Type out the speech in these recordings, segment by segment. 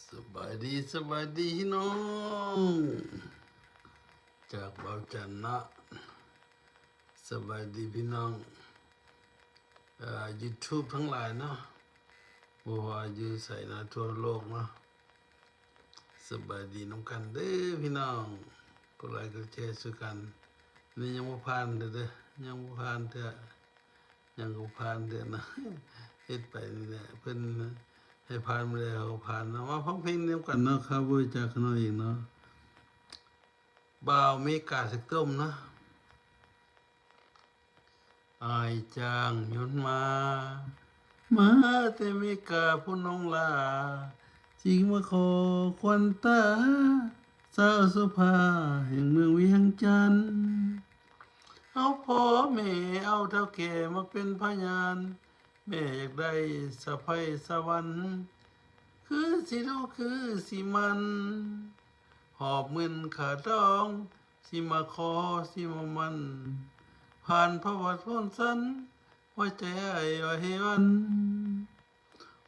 สบายดีพี่น้องจากเบาจันนะสบายดีพี่น้องYouTube ทั้งหลายเนาะบ่ว่าอยู่ใส่นะทั่วโลกเนาะสบายดีน้ำกันเด้อพี่น้องก็ไลค์ก็แชร์ช่วยกันนี่ยังบ่ผ่านเด้อยังบ่ผ่านเด้อยังบ่ผ่านเด้อนะเฮ็ดไปนี่แหละเพิ่นให้ผ่านมาแล้วผ่านเนาะมาฟังเพลงเดียวกันเนาะครับบริจาคเนาะอีกเนาะบ่าวเมกาสักต้มนะอายจางยนมาแต่เมกาผู้น้องลาจริงมาขอควันตาสาวสุภาแห่งเมืองเวียงจันทน์เอาพ่อแม่เอาเท่าแก่มาเป็นพยานแม่อยากได้สะใภ้สวรรค์คือสิรู้คือสิมันหอบเงินขาดองสิมาขอสิมามันผ่านพระวัดพ้นสันว่าใจไอ้ว่าเฮวัน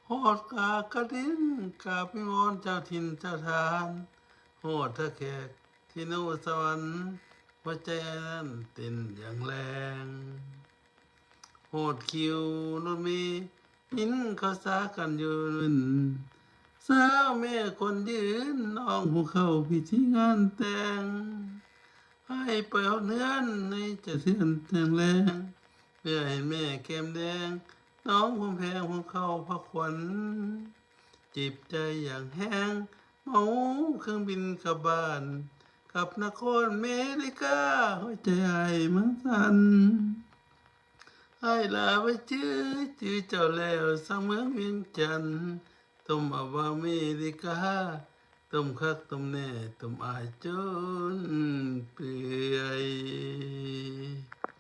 หอดกากระดินกาพิงอนเจ้าถิ่นเจ้าทานหอดทะแขกที่นู่สวรรค์ว่าใจนั้นเต้นอย่างแรงโหดคิวนุ่นมีหินเขาสากันอยู่นั่นสาวแม่คนยืนน้องหูเข้าพิธีงานแต่งให้ไปเอาเนื้อนในจะเทือนแต่งแรงเพื่อให้แม่แก้มแดงน้องผมแพงผมเข้าพักขวัญจิบใจอย่างแห้งเมาเครื่องบินกลับบ้านกับนครเมริกาหัวใจไอ้มันสั่นให้ลาไปจื้อเจ้าแล้วสังเมืองเวียงจันทน์ต้มเอาว่าอเมริกาต้มคักต้มแน่ต้มอายจน